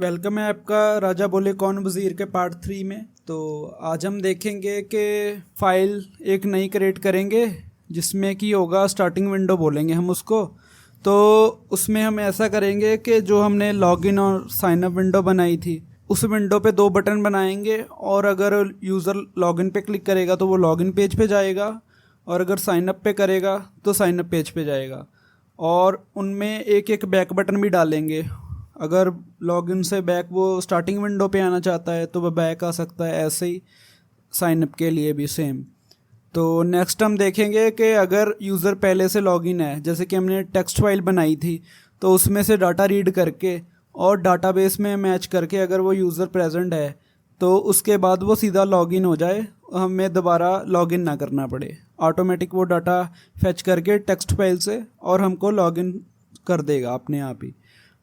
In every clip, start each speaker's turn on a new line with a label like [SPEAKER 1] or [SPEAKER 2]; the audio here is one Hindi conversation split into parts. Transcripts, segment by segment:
[SPEAKER 1] वेलकम है आपका राजा बोले कौन वज़ीर के पार्ट 3 में। तो आज हम देखेंगे कि फ़ाइल एक नई क्रिएट करेंगे जिसमें कि होगा स्टार्टिंग विंडो बोलेंगे हम उसको। तो उसमें हम ऐसा करेंगे कि जो हमने लॉगिन और साइन अप विंडो बनाई थी उस विंडो पे दो बटन बनाएंगे, और अगर यूज़र लॉगिन पे क्लिक करेगा तो वो लॉगिन पेज पे जाएगा, और अगर साइन अप पे करेगा तो साइन अप पेज पे जाएगा। और उनमें एक एक बैक बटन भी डालेंगे। अगर लॉगिन से बैक वो स्टार्टिंग विंडो पे आना चाहता है तो वह बैक आ सकता है, ऐसे ही साइन अप के लिए भी सेम। तो नेक्स्ट हम देखेंगे कि अगर यूज़र पहले से लॉगिन है, जैसे कि हमने टेक्स्ट फाइल बनाई थी, तो उसमें से डाटा रीड करके और डाटाबेस में मैच करके अगर वो यूज़र प्रेजेंट है तो उसके बाद वो सीधा लॉगिन हो जाए, हमें दोबारा लॉगिन ना करना पड़े। ऑटोमेटिक वो डाटा फैच करके टेक्स्ट फाइल से और हमको लॉगिन कर देगा अपने आप ही।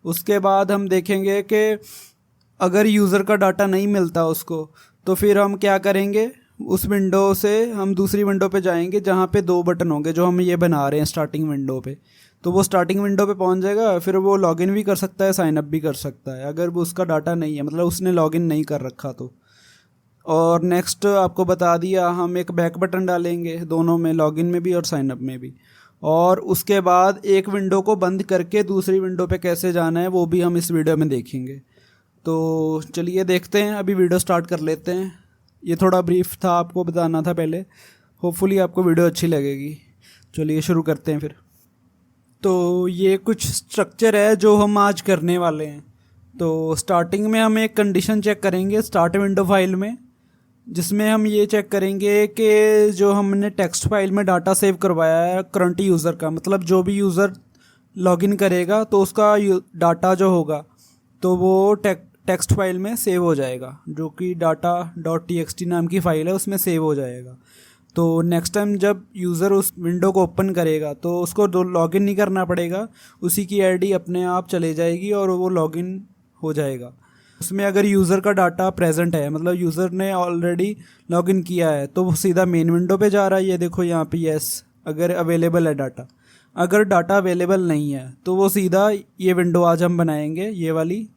[SPEAKER 1] उसके बाद हम देखेंगे कि अगर यूज़र का डाटा नहीं मिलता उसको, तो फिर हम क्या करेंगे, उस विंडो से हम दूसरी विंडो पे जाएंगे जहाँ पे दो बटन होंगे जो हम ये बना रहे हैं स्टार्टिंग विंडो पे। तो वो स्टार्टिंग विंडो पे पहुँच जाएगा, फिर वो लॉगिन भी कर सकता है, साइन अप भी कर सकता है अगर वो उसका डाटा नहीं है, मतलब उसने लॉगिन नहीं कर रखा तो। और नेक्स्ट आपको बता दिया, हम एक बैक बटन डालेंगे दोनों में, लॉगिन में भी और साइन अप में भी। और उसके बाद एक विंडो को बंद करके दूसरी विंडो पे कैसे जाना है वो भी हम इस वीडियो में देखेंगे। तो चलिए देखते हैं, अभी वीडियो स्टार्ट कर लेते हैं। ये थोड़ा ब्रीफ था, आपको बताना था पहले। होपफुली आपको वीडियो अच्छी लगेगी। चलिए शुरू करते हैं फिर। तो ये कुछ स्ट्रक्चर है जो हम आज करने वाले हैं। तो स्टार्टिंग में हम एक कंडीशन चेक करेंगे स्टार्ट विंडो फाइल में, जिसमें हम ये चेक करेंगे कि जो हमने टेक्स्ट फाइल में डाटा सेव करवाया है करंट यूज़र का, मतलब जो भी यूज़र लॉगिन करेगा तो उसका डाटा जो होगा तो वो टेक्स्ट फाइल में सेव हो जाएगा, जो कि data.txt नाम की फ़ाइल है उसमें सेव हो जाएगा। तो नेक्स्ट टाइम जब यूज़र उस विंडो को ओपन करेगा तो उसको लॉगिन नहीं करना पड़ेगा, उसी की आईडी अपने आप चले जाएगी और वो लॉगिन हो जाएगा। उसमें अगर यूज़र का डाटा प्रेजेंट है, मतलब यूज़र ने ऑलरेडी लॉगिन किया है, तो वो सीधा मेन विंडो पे जा रहा है। ये देखो यहाँ पे यस, अगर अवेलेबल है डाटा। अगर डाटा अवेलेबल नहीं है तो वो सीधा ये विंडो आज हम बनाएंगे, ये वाली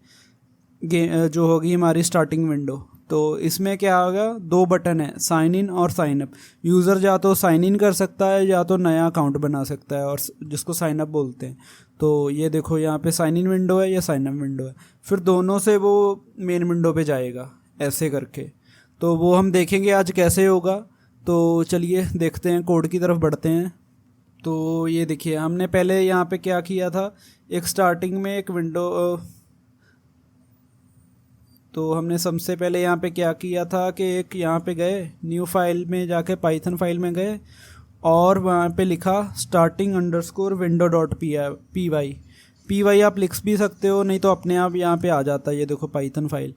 [SPEAKER 1] जो होगी हमारी स्टार्टिंग विंडो। तो इसमें क्या होगा, दो बटन है, साइन इन और साइन अप। यूज़र या तो साइन इन कर सकता है या तो नया अकाउंट बना सकता है, और जिसको साइन अप बोलते हैं। तो ये देखो यहाँ पे साइन इन विंडो है या साइन अप विंडो है, फिर दोनों से वो मेन विंडो पे जाएगा ऐसे करके। तो वो हम देखेंगे आज कैसे होगा। तो चलिए देखते हैं, कोड की तरफ बढ़ते हैं। तो ये देखिए, हमने पहले यहाँ पे क्या किया था, एक स्टार्टिंग में एक विंडो, तो हमने सबसे पहले यहाँ पे क्या किया था कि एक यहाँ पे गए, न्यू फाइल में जाके पाइथन फाइल में गए और वहाँ पे लिखा starting underscore window dot p y आप लिख भी सकते हो, नहीं तो अपने आप यहाँ पे आ जाता है, ये देखो पाइथन फाइल।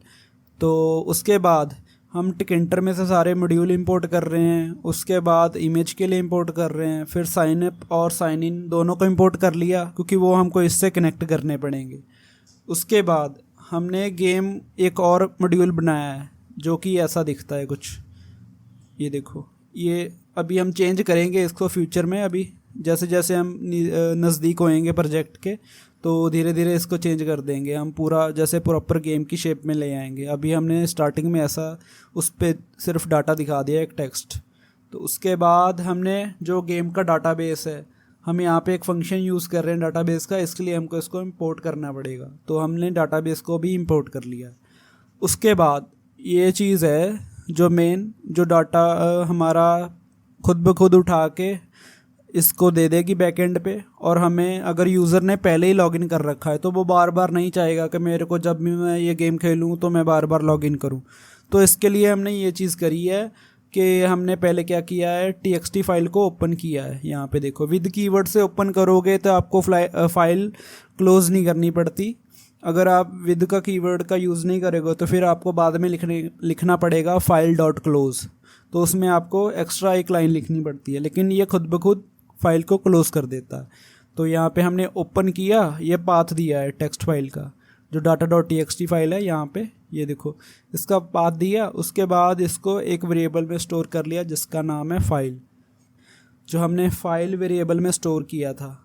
[SPEAKER 1] तो उसके बाद हम टिकेंटर में से सारे मॉड्यूल इंपोर्ट कर रहे हैं, उसके बाद इमेज के लिए इंपोर्ट कर रहे हैं, फिर साइन अप और साइन इन दोनों को इंपोर्ट कर लिया क्योंकि वो हमको इससे कनेक्ट करने पड़ेंगे। उसके बाद हमने गेम एक और मॉड्यूल बनाया है जो कि ऐसा दिखता है कुछ, ये देखो। ये अभी हम चेंज करेंगे इसको फ्यूचर में, अभी जैसे जैसे हम नज़दीक होएंगे प्रोजेक्ट के तो धीरे धीरे इसको चेंज कर देंगे हम, पूरा जैसे प्रॉपर गेम की शेप में ले आएंगे। अभी हमने स्टार्टिंग में ऐसा उस पर सिर्फ डाटा दिखा दिया, एक टेक्स्ट। तो उसके बाद हमने जो गेम का डाटाबेस है, हम यहाँ पे एक फंक्शन यूज़ कर रहे हैं डाटाबेस का, इसके लिए हमको इसको इंपोर्ट करना पड़ेगा। तो हमने डाटाबेस को भी इंपोर्ट कर लिया। उसके बाद ये चीज़ है जो मेन, जो डाटा हमारा खुद ब खुद उठा के इसको दे देगी बैकएंड पे। और हमें अगर यूज़र ने पहले ही लॉगिन कर रखा है तो वो बार बार नहीं चाहेगा कि मेरे को जब भी मैं ये गेम खेलूँ तो मैं बार बार लॉगिन करूँ। तो इसके लिए हमने ये चीज़ करी है कि हमने पहले क्या किया है, टीएक्सटी फाइल को ओपन किया है। यहाँ पे देखो, विद कीवर्ड से ओपन करोगे तो आपको फाइल क्लोज़ नहीं करनी पड़ती। अगर आप विद का कीवर्ड का यूज़ नहीं करोगे तो फिर आपको बाद में लिखना पड़ेगा फाइल डॉट क्लोज़, तो उसमें आपको एक्स्ट्रा एक लाइन लिखनी पड़ती है, लेकिन ये खुद ब खुद फाइल को क्लोज़ कर देता है। तो यहाँ पे हमने ओपन किया, ये पाथ दिया है टेक्स्ट फाइल का, जो data.txt फाइल है यहाँ पे, ये देखो इसका पाथ दिया। उसके बाद इसको एक वेरिएबल में स्टोर कर लिया जिसका नाम है फाइल। जो हमने फाइल वेरिएबल में स्टोर किया था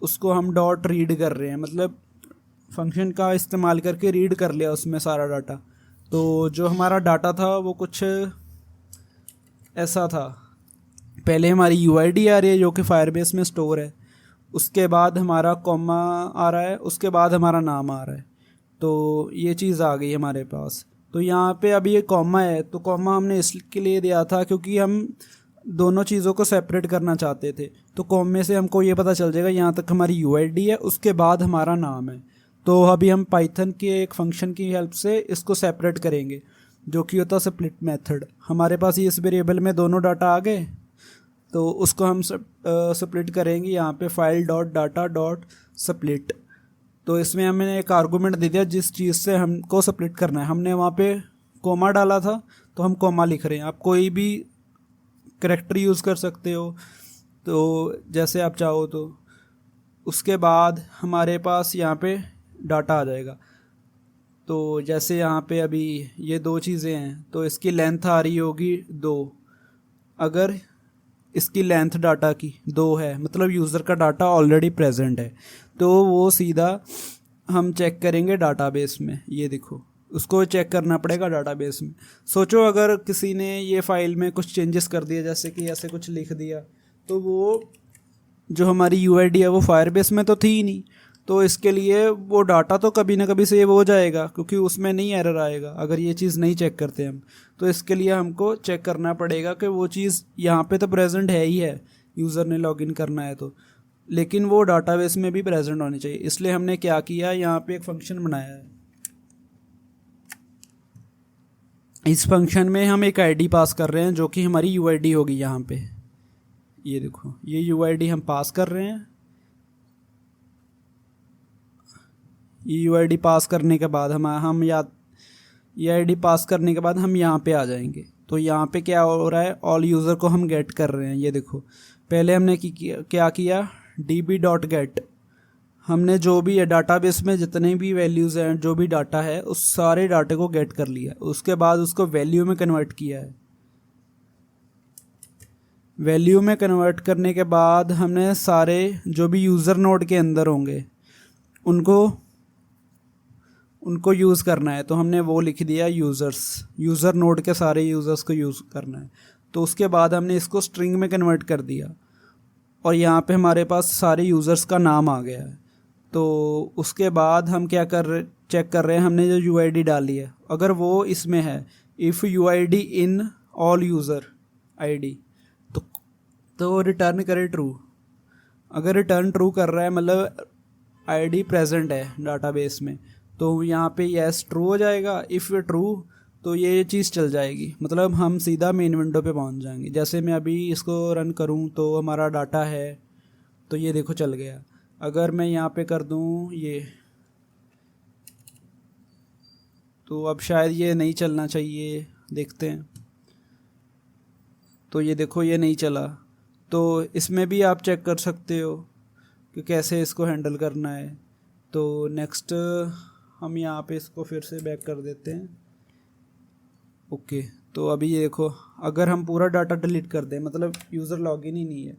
[SPEAKER 1] उसको हम डॉट रीड कर रहे हैं, मतलब फंक्शन का इस्तेमाल करके रीड कर लिया उसमें सारा डाटा। तो जो हमारा डाटा था वो कुछ ऐसा था, पहले हमारी यूआईडी आ रही है जो कि फायरबेस में स्टोर है, उसके बाद हमारा कॉमा आ रहा है, उसके बाद हमारा नाम आ रहा है। तो ये चीज़ आ गई हमारे पास। तो यहाँ पे अभी ये कॉमा है, तो कॉमा हमने इसके लिए दिया था क्योंकि हम दोनों चीज़ों को सेपरेट करना चाहते थे। तो कॉमे से हमको ये पता चल जाएगा यहाँ तक हमारी यूआईडी है, उसके बाद हमारा नाम है। तो अभी हम पाइथन के एक फंक्शन की हेल्प से इसको सेपरेट करेंगे, जो कि होता है स्प्लिट मेथड। हमारे पास इस वेरिएबल में दोनों डाटा आ गए, तो उसको हम स्प्लिट करेंगे यहाँ पे file dot data dot split. तो इसमें हमने एक आर्गूमेंट दे दिया जिस चीज़ से हमको स्प्लिट करना है। हमने वहाँ पे कोमा डाला था तो हम कोमा लिख रहे हैं। आप कोई भी करैक्टर यूज़ कर सकते हो, तो जैसे आप चाहो तो। उसके बाद हमारे पास यहाँ पे डाटा आ जाएगा। तो जैसे यहाँ पे अभी ये दो चीज़ें हैं, तो इसकी लेंथ आ रही होगी 2। अगर इसकी लेंथ डाटा की 2 है, मतलब यूज़र का डाटा ऑलरेडी प्रेजेंट है, तो वो सीधा हम चेक करेंगे डाटाबेस में। ये देखो, उसको चेक करना पड़ेगा डाटाबेस में। सोचो अगर किसी ने ये फाइल में कुछ चेंजेस कर दिया, जैसे कि ऐसे कुछ लिख दिया, तो वो जो हमारी यूआईडी है वो फायरबेस में तो थी ही नहीं, तो इसके लिए वो डाटा तो कभी ना कभी सेव हो जाएगा, क्योंकि उसमें नहीं एरर आएगा अगर ये चीज़ नहीं चेक करते हम। तो इसके लिए हमको चेक करना पड़ेगा कि वो चीज़ यहाँ पे तो प्रेजेंट है ही है, यूज़र ने लॉगिन करना है तो, लेकिन वो डाटाबेस में भी प्रेजेंट होनी चाहिए। इसलिए हमने क्या किया, यहाँ पे एक फंक्शन बनाया है। इस फंक्शन में हम एक आईडी पास कर रहे हैं जो कि हमारी यूआईडी होगी। यहाँ पे ये देखो, ये यूआईडी हम पास कर रहे हैं। ये यूआईडी पास करने के बाद हम ये आईडी पास करने के बाद हम यहाँ पे आ जाएंगे। तो यहाँ पे क्या हो रहा है, ऑल यूज़र को हम गेट कर रहे हैं। ये देखो, पहले हमने क्या किया, db.get, हमने जो भी है डाटाबेस में जितने भी वैल्यूज़ हैं, जो भी डाटा है, उस सारे डाटे को गेट कर लिया। उसके बाद उसको वैल्यू में कन्वर्ट किया है। वैल्यू में कन्वर्ट करने के बाद हमने सारे जो भी यूज़र नोड के अंदर होंगे उनको यूज़ करना है। तो हमने वो लिख दिया यूज़र नोड के सारे यूज़र्स को यूज़ करना है। तो उसके बाद हमने इसको स्ट्रिंग में कन्वर्ट कर दिया, और यहाँ पे हमारे पास सारे यूज़र्स का नाम आ गया है। तो उसके बाद हम क्या चेक कर रहे हैं, हमने जो यूआईडी डाली है अगर वो इसमें है, if UID in all user ID, तो रिटर्न करे ट्रू। अगर रिटर्न ट्रू कर रहा है, मतलब आईडी प्रेजेंट है डाटाबेस में, तो यहाँ पे यस ट्रू हो जाएगा। इफ़ ट्रू तो ये चीज़ चल जाएगी, मतलब हम सीधा मेन विंडो पे पहुँच जाएंगे। जैसे मैं अभी इसको रन करूँ तो हमारा डाटा है, तो ये देखो चल गया। अगर मैं यहाँ पे कर दूँ ये, तो अब शायद ये नहीं चलना चाहिए, देखते हैं। तो ये देखो, ये नहीं चला। तो इसमें भी आप चेक कर सकते हो कि कैसे इसको हैंडल करना है। तो नेक्स्ट हम यहाँ पे इसको फिर से बैक कर देते हैं। ओके, तो अभी ये देखो, अगर हम पूरा डाटा डिलीट कर दें, मतलब यूज़र लॉगिन ही नहीं है,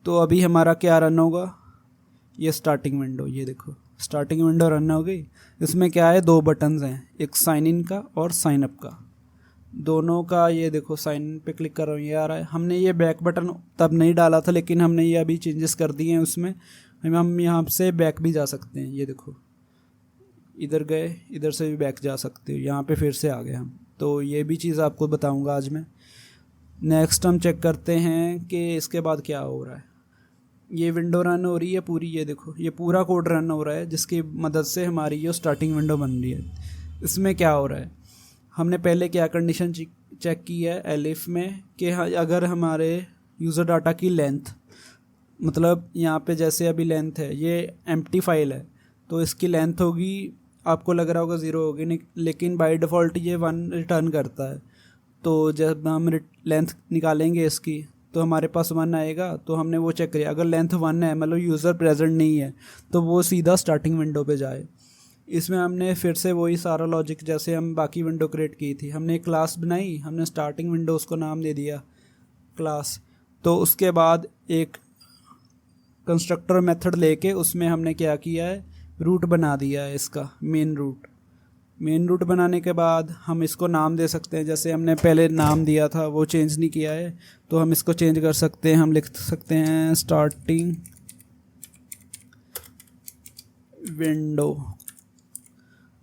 [SPEAKER 1] तो अभी हमारा क्या रन होगा, ये स्टार्टिंग विंडो। ये देखो, स्टार्टिंग विंडो रन हो गई। इसमें क्या है, 2 बटन्स हैं, एक साइन इन का और साइन अप का। दोनों का ये देखो, साइन इन पे क्लिक कर रहा हूँ, ये आ रहा है। हमने ये बैक बटन तब नहीं डाला था, लेकिन हमने ये अभी चेंजेस कर दिए हैं उसमें। हम यहाँ से बैक भी जा सकते हैं। ये देखो, इधर गए, इधर से भी बैक जा सकते हो। यहाँ पे फिर से आ गए हम। तो ये भी चीज़ आपको बताऊँगा आज मैं। नेक्स्ट हम चेक करते हैं कि इसके बाद क्या हो रहा है। ये विंडो रन हो रही है पूरी, ये देखो, ये पूरा कोड रन हो रहा है, जिसकी मदद से हमारी ये स्टार्टिंग विंडो बन रही है। इसमें क्या हो रहा है, हमने पहले क्या कंडीशन चेक की है एलिफ में कि अगर हमारे यूज़र डाटा की लेंथ, मतलब यहाँ पे जैसे अभी लेंथ है, ये एम्प्टी फाइल है, तो इसकी लेंथ होगी, आपको लग रहा होगा 0 होगी, लेकिन बाय डिफ़ॉल्ट ये 1 रिटर्न करता है। तो जब हम लेंथ निकालेंगे इसकी, तो हमारे पास 1 आएगा। तो हमने वो चेक किया, अगर लेंथ 1 है, मतलब यूज़र प्रेजेंट नहीं है, तो वो सीधा स्टार्टिंग विंडो पे जाए। इसमें हमने फिर से वही सारा लॉजिक जैसे हम बाकी विंडो क्रिएट की थी। हमने एक क्लास बनाई, हमने स्टार्टिंग विंडो उसको नाम दे दिया क्लास। तो उसके बाद एक कंस्ट्रक्टर मेथड लेके उसमें हमने क्या किया है, रूट बना दिया है इसका मेन रूट। मेन रूट बनाने के बाद हम इसको नाम दे सकते हैं, जैसे हमने पहले नाम दिया था वो चेंज नहीं किया है तो हम इसको चेंज कर सकते हैं। हम लिख सकते हैं स्टार्टिंग विंडो,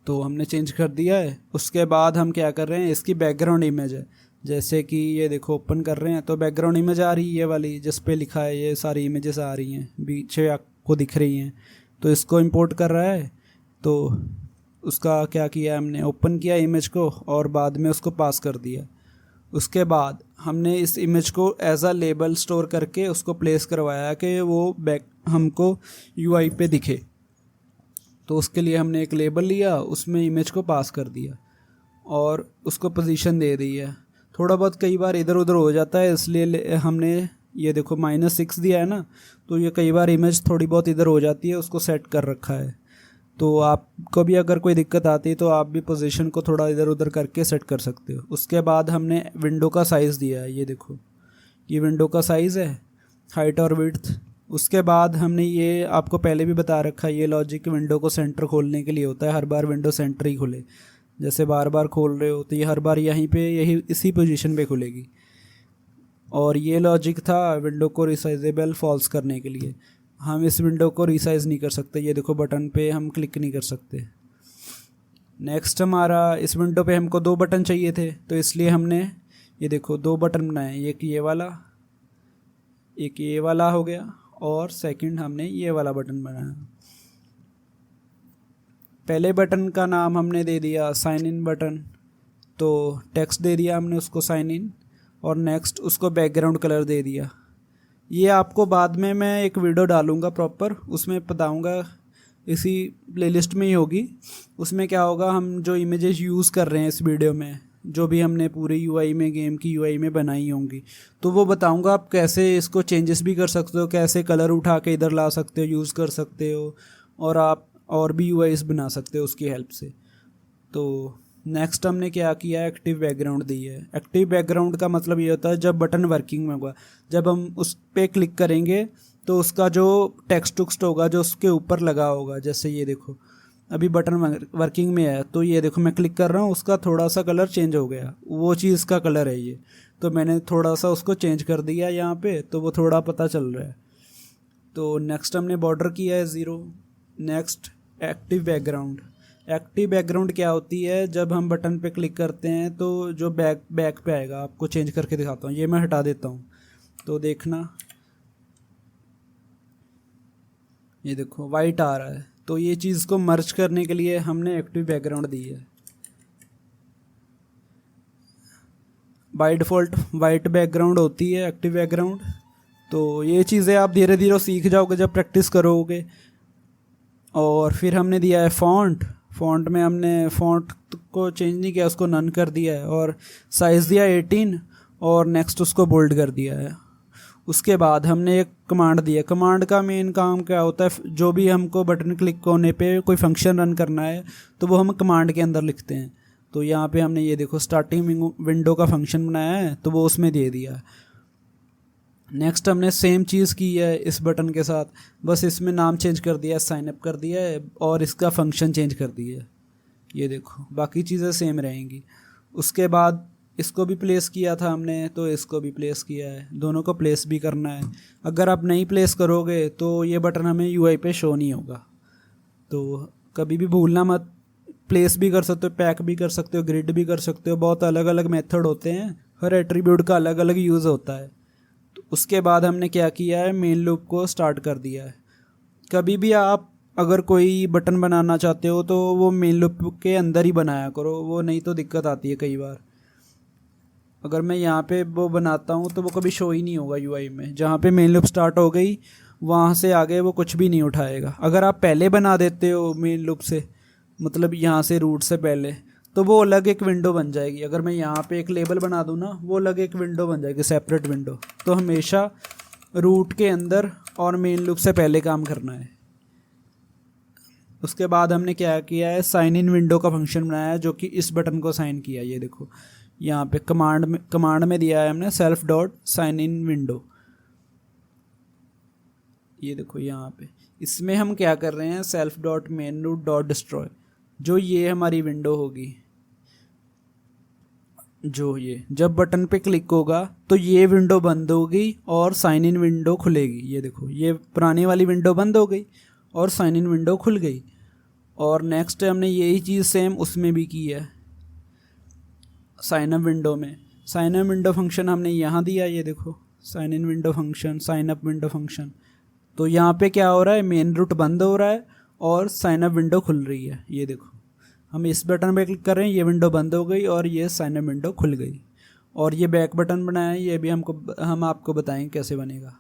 [SPEAKER 1] तो हमने चेंज कर दिया है। उसके बाद हम क्या कर रहे हैं, इसकी बैकग्राउंड इमेज है, जैसे कि ये देखो ओपन कर रहे हैं तो बैकग्राउंड इमेज आ रही है ये वाली जिस पे लिखा है, ये सारी इमेजेस आ रही हैं पीछे आपको दिख रही हैं। तो इसको इंपोर्ट कर रहा है, तो उसका क्या किया हमने, ओपन किया इमेज को और बाद में उसको पास कर दिया। उसके बाद हमने इस इमेज को एज अ लेबल स्टोर करके उसको प्लेस करवाया कि वो बैक हमको यूआई पे दिखे। तो उसके लिए हमने एक लेबल लिया, उसमें इमेज को पास कर दिया और उसको पोजीशन दे दी है। थोड़ा बहुत कई बार इधर उधर हो जाता है, इसलिए हमने ये देखो -6 दिया है ना, तो ये कई बार इमेज थोड़ी बहुत इधर हो जाती है, उसको सेट कर रखा है। तो आपको भी अगर कोई दिक्कत आती है तो आप भी पोजीशन को थोड़ा इधर उधर करके सेट कर सकते हो। उसके बाद हमने विंडो का साइज़ दिया है, ये देखो ये विंडो का साइज़ है, हाइट और विड्थ। उसके बाद हमने ये आपको पहले भी बता रखा है, ये लॉजिक विंडो को सेंटर खोलने के लिए होता है, हर बार विंडो सेंटर ही खुले। जैसे बार बार खोल रहे हो तो ये हर बार यहीं पे यही इसी पोजीशन पे खुलेगी। और ये लॉजिक था विंडो को रिसाइजेबल फॉल्स करने के लिए। हम इस विंडो को रिसाइज नहीं कर सकते, ये देखो बटन पे हम क्लिक नहीं कर सकते। नेक्स्ट हमारा इस विंडो पे हमको 2 बटन चाहिए थे, तो इसलिए हमने ये देखो 2 बटन बनाए, एक ये वाला हो गया और सेकंड हमने ये वाला बटन बनाया। पहले बटन का नाम हमने दे दिया साइन इन बटन, तो टेक्स्ट दे दिया हमने उसको साइन इन, और नेक्स्ट उसको बैकग्राउंड कलर दे दिया। ये आपको बाद में मैं एक वीडियो डालूंगा प्रॉपर, उसमें बताऊंगा, इसी प्लेलिस्ट में ही होगी। उसमें क्या होगा, हम जो इमेजेस यूज़ कर रहे हैं इस वीडियो में, जो भी हमने पूरी यूआई में गेम की यूआई में बनाई होंगी, तो वो बताऊंगा आप कैसे इसको चेंजेस भी कर सकते हो, कैसे कलर उठा के इधर ला सकते हो, यूज़ कर सकते हो, और आप और भी यूआईस बना सकते हो उसकी हेल्प से। तो नेक्स्ट हमने क्या किया, एक्टिव बैकग्राउंड दी है। एक्टिव बैकग्राउंड का मतलब ये होता है जब बटन वर्किंग में होगा, जब हम उस पर क्लिक करेंगे तो उसका जो टेक्स्ट टुक्स्ट होगा जो उसके ऊपर लगा होगा, जैसे ये देखो अभी बटन वर्किंग में है, तो ये देखो मैं क्लिक कर रहा हूँ, उसका थोड़ा सा कलर चेंज हो गया, वो चीज़ का कलर है ये, तो मैंने थोड़ा सा उसको चेंज कर दिया यहाँ पे, तो वो थोड़ा पता चल रहा है। तो नेक्स्ट हमने बॉर्डर किया है 0। Next active background. Active background क्या होती है, जब हम बटन पे क्लिक करते हैं तो जो बैक पे आएगा, आपको चेंज करके दिखाता हूँ, ये मैं हटा देता हूँ तो देखना, ये देखो वाइट आ रहा है, तो ये चीज़ को मर्ज करने के लिए हमने एक्टिव बैकग्राउंड दी है। बाय डिफ़ॉल्ट वाइट बैकग्राउंड होती है एक्टिव बैकग्राउंड। तो ये चीज़ें आप धीरे धीरे सीख जाओगे जब प्रैक्टिस करोगे। और फिर हमने दिया है फ़ॉन्ट में हमने फ़ॉन्ट को चेंज नहीं किया, उसको नन कर दिया है, और साइज़ दिया 18 और नेक्स्ट उसको बोल्ड कर दिया है। उसके बाद हमने एक कमांड दी है। कमांड का मेन काम क्या होता है, जो भी हमको बटन क्लिक होने पे कोई फंक्शन रन करना है तो वो हम कमांड के अंदर लिखते हैं। तो यहाँ पे हमने ये देखो स्टार्टिंग विंडो का फंक्शन बनाया है, तो वो उसमें दे दिया। नेक्स्ट हमने सेम चीज़ की है इस बटन के साथ, बस इसमें नाम चेंज कर दिया है, साइन अप कर दिया है और इसका फंक्शन चेंज कर दिया है। ये देखो बाकी चीज़ें सेम रहेंगी। उसके बाद इसको भी प्लेस किया था हमने, तो इसको भी प्लेस किया है, दोनों को प्लेस भी करना है। अगर आप नहीं प्लेस करोगे तो ये बटन हमें यूआई पे शो नहीं होगा, तो कभी भी भूलना मत। प्लेस भी कर सकते हो, पैक भी कर सकते हो, ग्रिड भी कर सकते हो, बहुत अलग अलग मेथड होते हैं, हर एट्रीब्यूट का अलग अलग यूज़ होता है। तो उसके बाद हमने क्या किया है, मेन लूप को स्टार्ट कर दिया है। कभी भी आप अगर कोई बटन बनाना चाहते हो तो वो मेन लूप के अंदर ही बनाया करो, वो नहीं तो दिक्कत आती है कई बार। अगर मैं यहाँ पे वो बनाता हूँ तो वो कभी शो ही नहीं होगा यूआई में, जहाँ पे मेन लूप स्टार्ट हो गई वहाँ से आगे वो कुछ भी नहीं उठाएगा। अगर आप पहले बना देते हो मेन लूप से, मतलब यहाँ से रूट से पहले, तो वो अलग एक विंडो बन जाएगी। अगर मैं यहाँ पे एक लेबल बना दूँ ना, वो अलग एक विंडो बन जाएगी, सेपरेट विंडो। तो हमेशा रूट के अंदर और मेन लूप से पहले काम करना है। उसके बाद हमने क्या किया है, साइन इन विंडो का फंक्शन बनाया है, जो कि इस बटन को साइन किया। ये देखो यहाँ पे कमांड में दिया है हमने self dot sign in window. ये देखो यहाँ पे इसमें हम क्या कर रहे हैं, self dot main root dot destroy, जो ये हमारी विंडो होगी, जो ये जब बटन पे क्लिक होगा तो ये विंडो बंद होगी और साइन इन विंडो खुलेगी। ये देखो ये पुरानी वाली विंडो बंद हो गई और साइन इन विंडो खुल गई। और नेक्स्ट हमने यही चीज़ सेम उसमें भी की है, साइन अप विंडो में। साइन अप विंडो फंक्शन हमने यहाँ दिया, ये देखो sign in window function, sign up window function. तो यहाँ पे क्या हो रहा है, मेन रूट बंद हो रहा है और साइन अप विंडो खुल रही है। ये देखो हम इस बटन पे क्लिक कर रहे हैं, ये विंडो बंद हो गई और ये साइन अप विंडो खुल गई। और ये बैक बटन बनाया है, ये भी हम आपको बताएं कैसे बनेगा।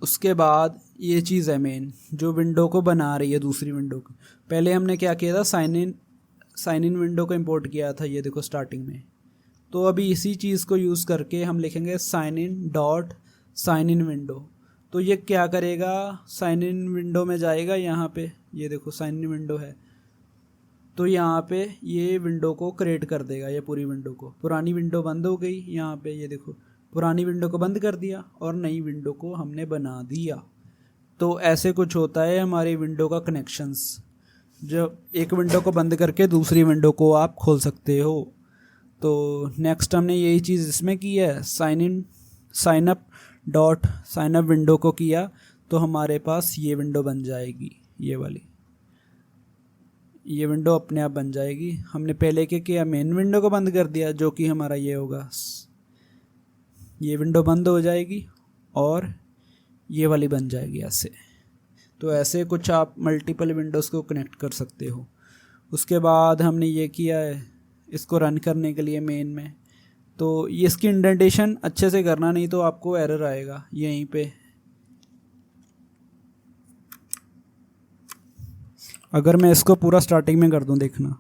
[SPEAKER 1] उसके बाद ये चीज़ है मेन, जो विंडो को बना रही है दूसरी विंडो को। पहले हमने क्या किया था, साइन इन विंडो को इंपोर्ट किया था, ये देखो स्टार्टिंग में। तो अभी इसी चीज़ को यूज़ करके हम लिखेंगे sign in dot sign in window. तो ये क्या करेगा, साइन इन विंडो में जाएगा, यहाँ पे ये देखो साइन इन विंडो है, तो यहाँ पे ये विंडो को क्रिएट कर देगा, ये पूरी विंडो को। पुरानी विंडो बंद हो गई, यहाँ पे ये देखो पुरानी विंडो को बंद कर दिया और नई विंडो को हमने बना दिया। तो ऐसे कुछ होता है हमारी विंडो का कनेक्शंस, जब एक विंडो को बंद करके दूसरी विंडो को आप खोल सकते हो। तो नेक्स्ट हमने यही चीज़ इसमें की है, sign up dot sign up window को किया तो हमारे पास ये विंडो बन जाएगी, ये वाली, ये विंडो अपने आप बन जाएगी। हमने पहले क्या किया, मेन विंडो को बंद कर दिया, जो कि हमारा ये होगा, ये विंडो बंद हो जाएगी और ये वाली बन जाएगी ऐसे। तो ऐसे कुछ आप मल्टीपल विंडोज़ को कनेक्ट कर सकते हो। उसके बाद हमने ये किया है इसको रन करने के लिए मेन में, तो ये इसकी इंडेंटेशन अच्छे से करना, नहीं तो आपको एरर आएगा यहीं पे। अगर मैं इसको पूरा स्टार्टिंग में कर दूं, देखना,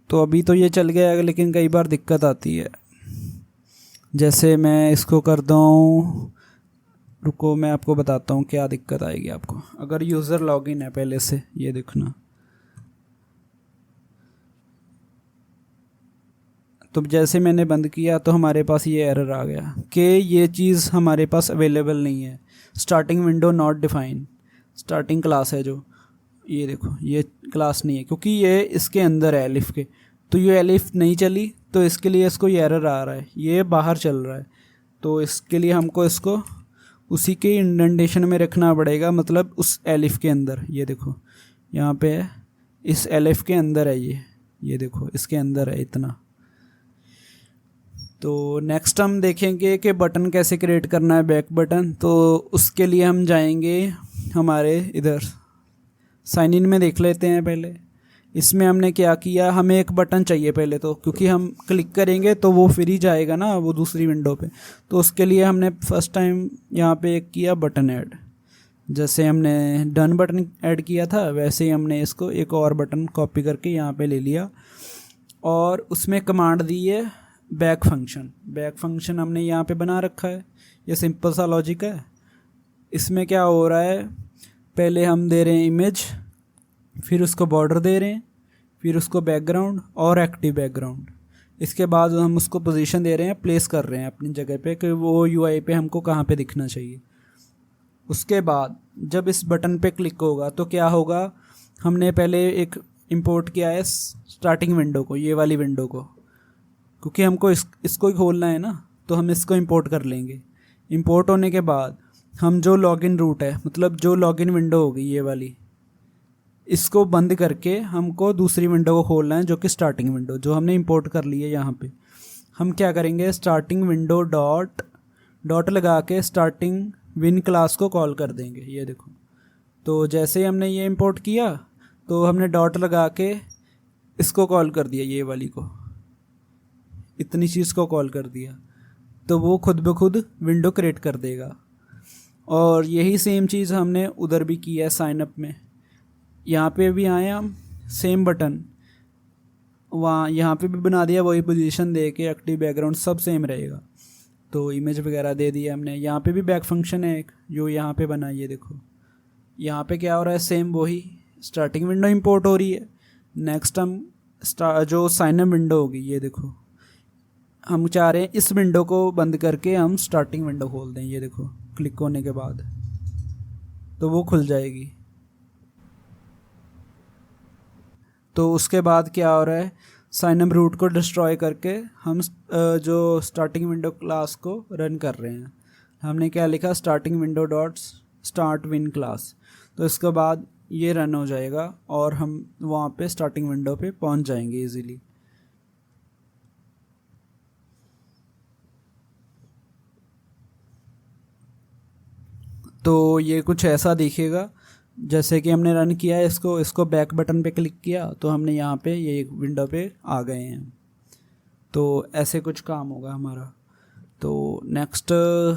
[SPEAKER 1] तो अभी तो ये चल गया है, लेकिन कई बार दिक्कत आती है। जैसे मैं इसको कर दूं, रुको मैं आपको बताता हूँ क्या दिक्कत आएगी आपको। अगर यूज़र लॉगिन है पहले से, ये देखना, तो जैसे मैंने बंद किया तो हमारे पास ये एरर आ गया कि ये चीज़ हमारे पास अवेलेबल नहीं है, starting window not define. Starting class है जो, ये देखो ये क्लास नहीं है, क्योंकि ये इसके अंदर है एलिफ के, तो ये एलिफ नहीं चली, तो इसके लिए इसको ये एरर आ रहा है, ये बाहर चल रहा है। तो इसके लिए हमको इसको उसी के इंडेंटेशन में रखना पड़ेगा, मतलब उस एलिफ के अंदर। ये देखो यहाँ पे है, इस एलिफ के अंदर है ये देखो इसके अंदर है इतना। तो नेक्स्ट हम देखेंगे कि बटन कैसे क्रिएट करना है, बैक बटन। तो उसके लिए हम जाएंगे हमारे इधर साइन इन में, देख लेते हैं पहले। इसमें हमने क्या किया, हमें एक बटन चाहिए पहले तो, क्योंकि हम क्लिक करेंगे तो वो फिर ही जाएगा ना वो दूसरी विंडो पे। तो उसके लिए हमने फर्स्ट टाइम यहाँ पे एक किया बटन ऐड, जैसे हमने डन बटन ऐड किया था वैसे ही हमने इसको एक और बटन कॉपी करके यहाँ पे ले लिया और उसमें कमांड दी है बैक फंक्शन। बैक फंक्शन हमने यहाँ पे बना रखा है, ये सिंपल सा लॉजिक है। इसमें क्या हो रहा है, पहले हम दे रहे हैं इमेज, फिर उसको बॉर्डर दे रहे हैं, फिर उसको बैकग्राउंड और एक्टिव बैकग्राउंड। इसके बाद हम उसको पोजीशन दे रहे हैं, प्लेस कर रहे हैं अपनी जगह पे कि वो यूआई पे हमको कहाँ पे दिखना चाहिए। उसके बाद जब इस बटन पे क्लिक होगा तो क्या होगा, हमने पहले एक इंपोर्ट किया है स्टार्टिंग विंडो को, ये वाली विंडो को, क्योंकि हमको इसको ही खोलना है ना, तो हम इसको इंपोर्ट कर लेंगे। इंपोर्ट होने के बाद हम जो लॉगिन रूट है, मतलब जो लॉगिन विंडो होगी ये वाली, इसको बंद करके हमको दूसरी विंडो को खोलना है, जो कि स्टार्टिंग विंडो जो हमने इंपोर्ट कर ली है। यहाँ पे हम क्या करेंगे, स्टार्टिंग विंडो डॉट लगा के स्टार्टिंग विन क्लास को कॉल कर देंगे। ये देखो, तो जैसे ही हमने ये इंपोर्ट किया तो हमने डॉट लगा के इसको कॉल कर दिया, ये वाली को, इतनी चीज़ को कॉल कर दिया, तो वो खुद ब खुद विंडो क्रिएट कर देगा। और यही सेम चीज़ हमने उधर भी की है साइन अप में। यहाँ पे भी आए हम, सेम बटन वहाँ यहाँ पे भी बना दिया, वही पोजीशन दे के एक्टिव बैकग्राउंड सब सेम रहेगा। तो इमेज वगैरह दे दिया हमने। यहाँ पे भी बैक फंक्शन है एक जो यहाँ पे बना, ये देखो यहाँ पे क्या हो रहा है, सेम वही स्टार्टिंग विंडो इंपोर्ट हो रही है। नेक्स्ट हम जो साइन अप विंडो होगी, ये देखो हम चाह रहे हैं इस विंडो को बंद करके हम स्टार्टिंग विंडो खोल दें। ये देखो क्लिक होने के बाद तो वो खुल जाएगी। तो उसके बाद क्या हो रहा है, साइनम रूट को डिस्ट्रॉय करके हम जो स्टार्टिंग विंडो क्लास को रन कर रहे हैं। हमने क्या लिखा, starting window dot start win class. तो इसके बाद ये रन हो जाएगा और हम वहाँ पे स्टार्टिंग विंडो पे पहुँच जाएंगे इजीली। तो ये कुछ ऐसा दिखेगा जैसे कि हमने रन किया है इसको बैक बटन पे क्लिक किया तो हमने यहाँ पे ये विंडो पे आ गए हैं। तो ऐसे कुछ काम होगा हमारा। तो नेक्स्ट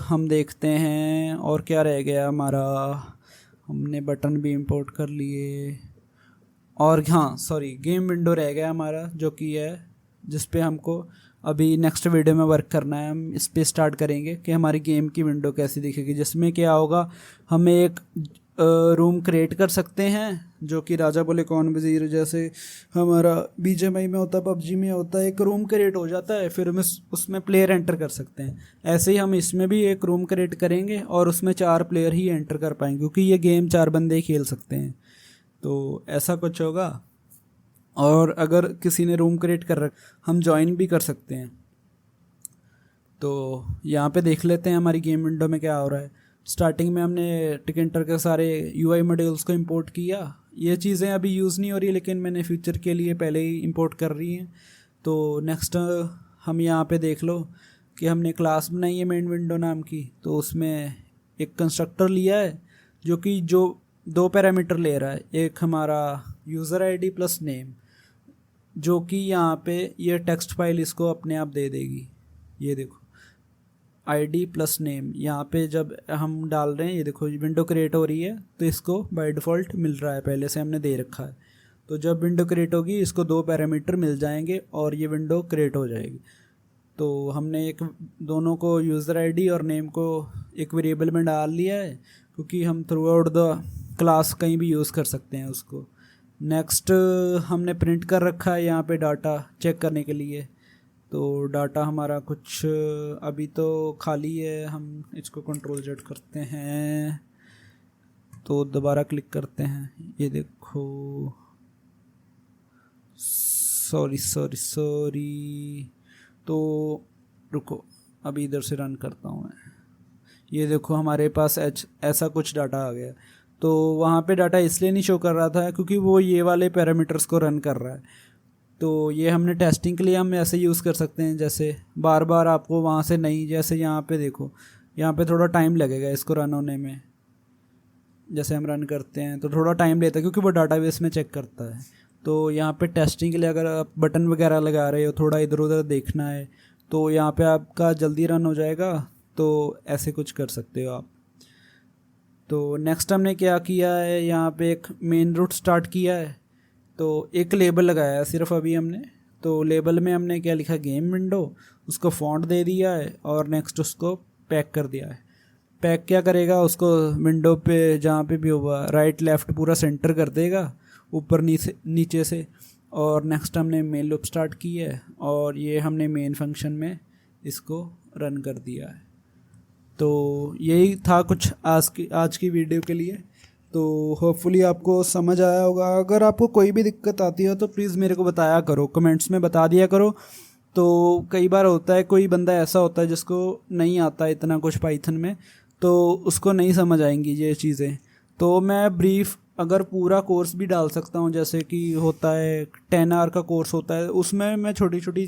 [SPEAKER 1] हम देखते हैं और क्या रह गया हमारा। हमने बटन भी इंपोर्ट कर लिए और हाँ सॉरी, गेम विंडो रह गया हमारा, जो कि है जिस पे हमको अभी नेक्स्ट वीडियो में वर्क करना है। हम इस पे स्टार्ट करेंगे कि हमारी गेम की विंडो कैसी दिखेगी, जिसमें क्या होगा, हमें एक रूम क्रिएट कर सकते हैं जो कि राजा बोले कौन वजीर, जैसे हमारा बीजीएमआई में होता है, पबजी में होता है, एक रूम क्रिएट हो जाता है, फिर हम उसमें प्लेयर एंटर कर सकते हैं। ऐसे ही हम इसमें भी एक रूम क्रिएट करेंगे और उसमें 4 प्लेयर ही एंटर कर पाएंगे, क्योंकि ये गेम 4 बंदे ही खेल सकते हैं। तो ऐसा कुछ होगा। और अगर किसी ने रूम क्रिएट कर हम ज्वाइन भी कर सकते हैं। तो यहाँ पे देख लेते हैं हमारी गेम विंडो में क्या हो रहा है। स्टार्टिंग में हमने टिकटर के सारे यूआई मॉड्यूल्स को इंपोर्ट किया। ये चीज़ें अभी यूज़ नहीं हो रही, लेकिन मैंने फ्यूचर के लिए पहले ही इंपोर्ट कर रही हैं। तो नेक्स्ट हम यहाँ पे देख लो कि हमने क्लास बनाई है मेन विंडो नाम की। तो उसमें एक कंस्ट्रक्टर लिया है जो कि 2 पैरामीटर ले रहा है। एक हमारा यूज़र आईडी प्लस नेम, जो कि यहाँ पे ये टेक्स्ट फाइल इसको अपने आप दे देगी। ये देखो आईडी प्लस नेम, यहाँ पे जब हम डाल रहे हैं ये देखो विंडो क्रिएट हो रही है, तो इसको बाय डिफ़ॉल्ट मिल रहा है, पहले से हमने दे रखा है। तो जब विंडो क्रिएट होगी इसको 2 पैरामीटर मिल जाएंगे और ये विंडो क्रिएट हो जाएगी। तो हमने दोनों को यूज़र आईडी और नेम को एक वेरिएबल में डाल लिया है, क्योंकि हम थ्रू आउट द क्लास कहीं भी यूज़ कर सकते हैं उसको। नेक्स्ट हमने प्रिंट कर रखा है यहाँ पे डाटा चेक करने के लिए। तो डाटा हमारा कुछ अभी तो खाली है, हम इसको कंट्रोल-Z करते हैं तो दोबारा क्लिक करते हैं। ये देखो सॉरी तो रुको, अभी इधर से रन करता हूँ मैं। ये देखो हमारे पास ऐसा कुछ डाटा आ गया। तो वहाँ पे डाटा इसलिए नहीं शो कर रहा था क्योंकि वो ये वाले पैरामीटर्स को रन कर रहा है। तो ये हमने टेस्टिंग के लिए हम ऐसे यूज़ कर सकते हैं, जैसे बार बार आपको वहाँ से नहीं, जैसे यहाँ पे देखो, यहाँ पे थोड़ा टाइम लगेगा इसको रन होने में। जैसे हम रन करते हैं तो थोड़ा टाइम लेता है क्योंकि वो डाटाबेस में चेक करता है। तो यहाँ पे टेस्टिंग के लिए अगर आप बटन वगैरह लगा रहे हो, थोड़ा इधर उधर देखना है, तो यहाँ पे आपका जल्दी रन हो जाएगा। तो ऐसे कुछ कर सकते हो आप। तो नेक्स्ट हमने क्या किया है, यहाँ पे एक मेन रूट स्टार्ट किया है। तो एक लेबल लगाया है सिर्फ अभी हमने। तो लेबल में हमने क्या लिखा, गेम विंडो, उसको फॉन्ट दे दिया है और नेक्स्ट उसको पैक कर दिया है। पैक क्या करेगा, उसको विंडो पे जहाँ पे भी होगा राइट लेफ़्ट पूरा सेंटर कर देगा, ऊपर नीचे से। और नेक्स्ट हमने मेन लूप स्टार्ट की है और ये हमने मेन फंक्शन में इसको रन कर दिया है। तो यही था कुछ आज की वीडियो के लिए। तो होपफुली आपको समझ आया होगा। अगर आपको कोई भी दिक्कत आती हो तो प्लीज़ मेरे को बताया करो, कमेंट्स में बता दिया करो। तो कई बार होता है कोई बंदा ऐसा होता है जिसको नहीं आता इतना कुछ पाइथन में, तो उसको नहीं समझ आएंगी ये चीज़ें। तो मैं ब्रीफ अगर पूरा कोर्स भी डाल सकता हूँ, जैसे कि होता है 10 आवर का कोर्स होता है, उसमें मैं छोटी छोटी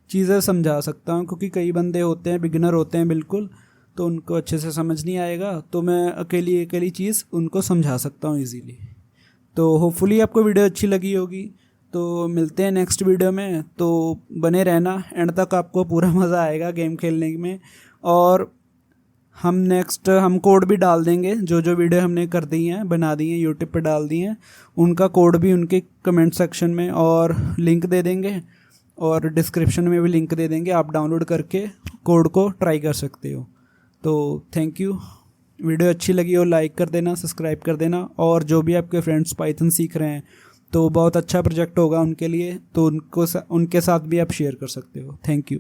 [SPEAKER 1] चीज़ें समझा सकता हूँ, क्योंकि कई बंदे होते हैं बिगिनर होते हैं बिल्कुल, तो उनको अच्छे से समझ नहीं आएगा। तो मैं अकेली चीज़ उनको समझा सकता हूँ इजीली। तो होपफुली आपको वीडियो अच्छी लगी होगी। तो मिलते हैं नेक्स्ट वीडियो में, तो बने रहना एंड तक, आपको पूरा मज़ा आएगा गेम खेलने में। और हम कोड भी डाल देंगे, जो वीडियो हमने कर दी हैं, बना दी हैं, यूट्यूब पे डाल दी हैं, उनका कोड भी उनके कमेंट सेक्शन में और लिंक दे देंगे और डिस्क्रिप्शन में भी लिंक दे देंगे। आप डाउनलोड करके कोड को ट्राई कर सकते हो। तो थैंक यू। वीडियो अच्छी लगी हो लाइक कर देना, सब्सक्राइब कर देना। और जो भी आपके फ्रेंड्स पाइथन सीख रहे हैं तो बहुत अच्छा प्रोजेक्ट होगा उनके लिए, तो उनके साथ भी आप शेयर कर सकते हो। Thank you.